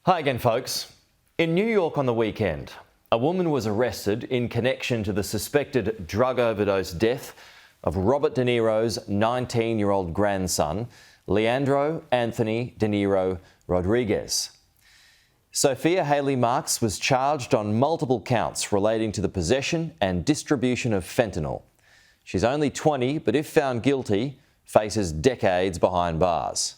Hi again, folks. In New York on the weekend, a woman was arrested in connection to the suspected drug overdose death of Robert De Niro's 19-year-old grandson, Leandro Anthony De Niro Rodriguez. Sophia Haley Marks was charged on multiple counts relating to the possession and distribution of fentanyl. She's only 20, but if found guilty, faces decades behind bars.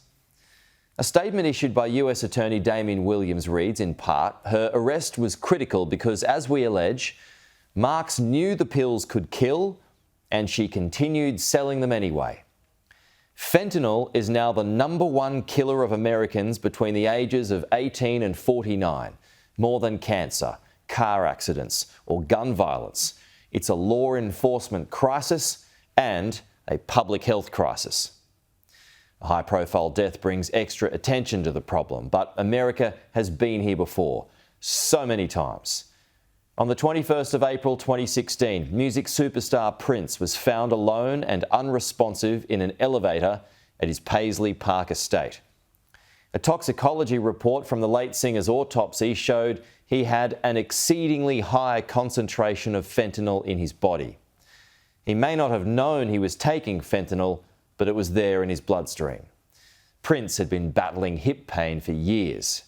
A statement issued by US Attorney Damien Williams reads, in part, her arrest was critical because, as we allege, Marks knew the pills could kill and she continued selling them anyway. Fentanyl is now the #1 killer of Americans between the ages of 18 and 49, more than cancer, car accidents or gun violence. It's a law enforcement crisis and a public health crisis. A high-profile death brings extra attention to the problem, but America has been here before, so many times. On the 21st of April 2016, music superstar Prince was found alone and unresponsive in an elevator at his Paisley Park estate. A toxicology report from the late singer's autopsy showed he had an exceedingly high concentration of fentanyl in his body. He may not have known he was taking fentanyl, but it was there in his bloodstream. Prince had been battling hip pain for years.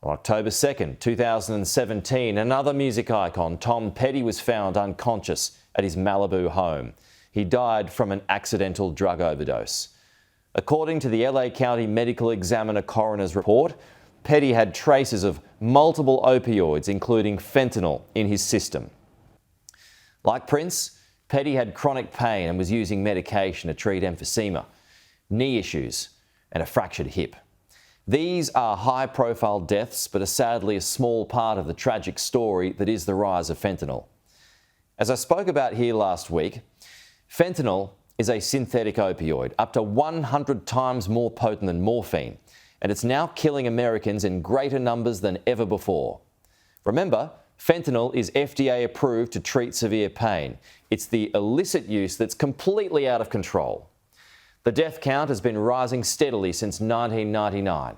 On October 2nd, 2017, another music icon, Tom Petty, was found unconscious at his Malibu home. He died from an accidental drug overdose. According to the LA County Medical Examiner coroner's report, Petty had traces of multiple opioids, including fentanyl, in his system. Like Prince, Petty had chronic pain and was using medication to treat emphysema, knee issues, and a fractured hip. These are high-profile deaths, but are sadly a small part of the tragic story that is the rise of fentanyl. As I spoke about here last week, fentanyl is a synthetic opioid, up to 100 times more potent than morphine, and it's now killing Americans in greater numbers than ever before. Remember, fentanyl is FDA approved to treat severe pain. It's the illicit use that's completely out of control. The death count has been rising steadily since 1999.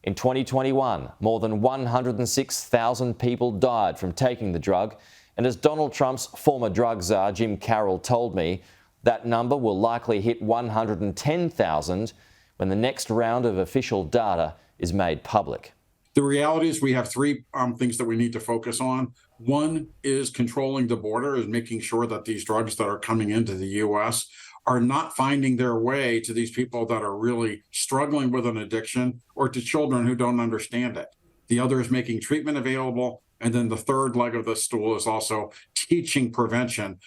In 2021, more than 106,000 people died from taking the drug, and as Donald Trump's former drug czar Jim Carroll told me, that number will likely hit 110,000 when the next round of official data is made public. The reality is we have three things that we need to focus on. One is controlling the border, is making sure that these drugs that are coming into the U.S. are not finding their way to these people that are really struggling with an addiction or to children who don't understand it. The other is making treatment available. And then the third leg of the stool is also teaching prevention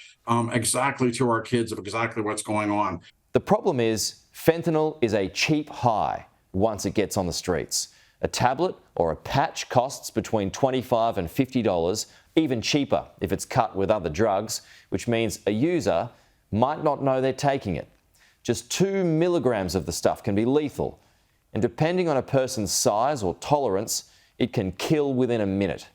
exactly to our kids of exactly what's going on. The problem is fentanyl is a cheap high once it gets on the streets. A tablet or a patch costs between $25 and $50, even cheaper if it's cut with other drugs, which means a user might not know they're taking it. Just 2 milligrams of the stuff can be lethal, and depending on a person's size or tolerance, it can kill within a minute.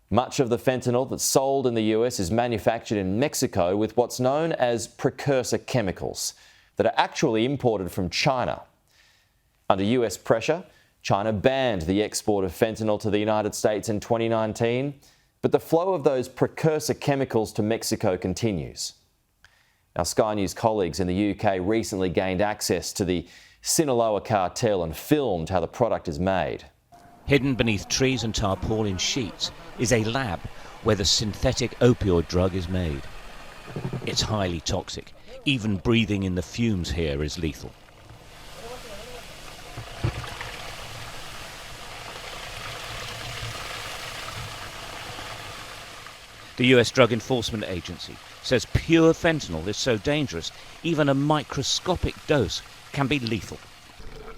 Much of the fentanyl that's sold in the US is manufactured in Mexico with what's known as precursor chemicals that are actually imported from China. Under US pressure, China banned the export of fentanyl to the United States in 2019, but the flow of those precursor chemicals to Mexico continues. Our Sky News colleagues in the UK recently gained access to the Sinaloa cartel and filmed how the product is made. Hidden beneath trees and tarpaulin sheets is a lab where the synthetic opioid drug is made. It's highly toxic. Even breathing in the fumes here is lethal. The US Drug Enforcement Agency says pure fentanyl is so dangerous, even a microscopic dose can be lethal.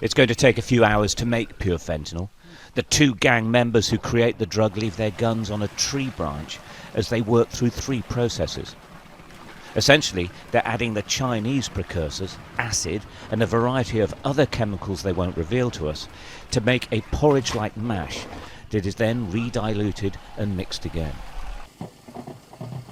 It's going to take a few hours to make pure fentanyl. The 2 gang members who create the drug leave their guns on a tree branch as they work through 3 processes. Essentially, they're adding the Chinese precursors, acid, and a variety of other chemicals they won't reveal to us, to make a porridge-like mash that is then re-diluted and mixed again.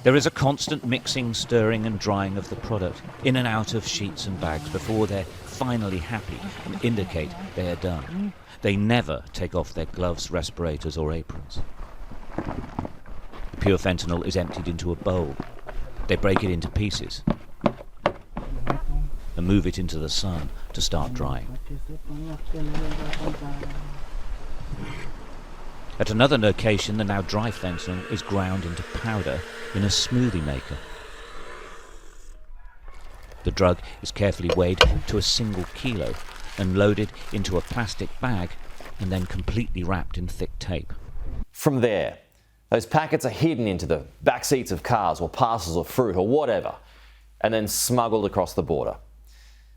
There is a constant mixing, stirring and drying of the product in and out of sheets and bags before they're finally happy and indicate they are done. They never take off their gloves, respirators or aprons. The pure fentanyl is emptied into a bowl. They break it into pieces and move it into the sun to start drying. At another location, the now dry fentanyl is ground into powder in a smoothie maker. The drug is carefully weighed to a single kilo and loaded into a plastic bag and then completely wrapped in thick tape. From there, those packets are hidden into the back seats of cars or parcels of fruit or whatever, and then smuggled across the border.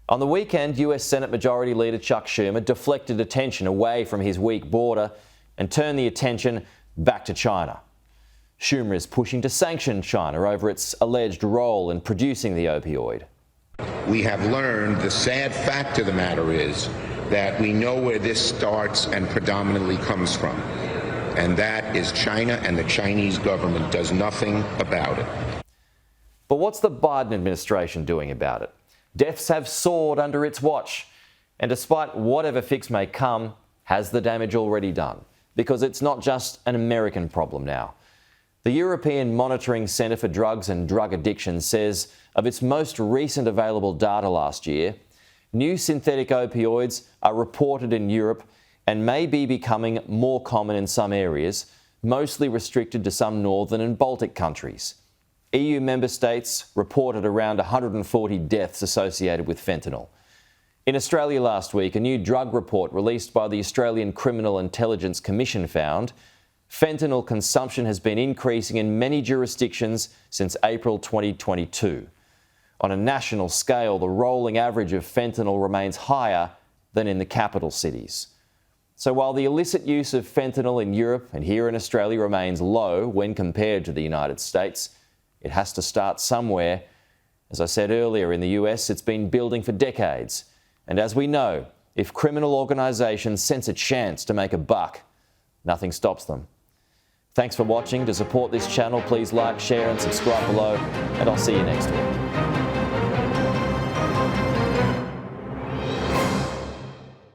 On the weekend, US Senate Majority Leader Chuck Schumer deflected attention away from his weak border and turned the attention back to China. Schumer is pushing to sanction China over its alleged role in producing the opioid. We have learned the sad fact of the matter is that we know where this starts and predominantly comes from, and that is China, and the Chinese government does nothing about it. But what's the Biden administration doing about it? Deaths have soared under its watch, and despite whatever fix may come, has the damage already done? Because it's not just an American problem now. The European Monitoring Centre for Drugs and Drug Addiction says of its most recent available data last year, new synthetic opioids are reported in Europe and may be becoming more common in some areas, mostly restricted to some northern and Baltic countries. EU member states reported around 140 deaths associated with fentanyl. In Australia last week, a new drug report released by the Australian Criminal Intelligence Commission found fentanyl consumption has been increasing in many jurisdictions since April 2022. On a national scale, the rolling average of fentanyl remains higher than in the capital cities. So while the illicit use of fentanyl in Europe and here in Australia remains low when compared to the United States, it has to start somewhere. As I said earlier, in the US, it's been building for decades. And as we know, if criminal organisations sense a chance to make a buck, nothing stops them. Thanks for watching. To support this channel, please like, share and subscribe below, and I'll see you next week.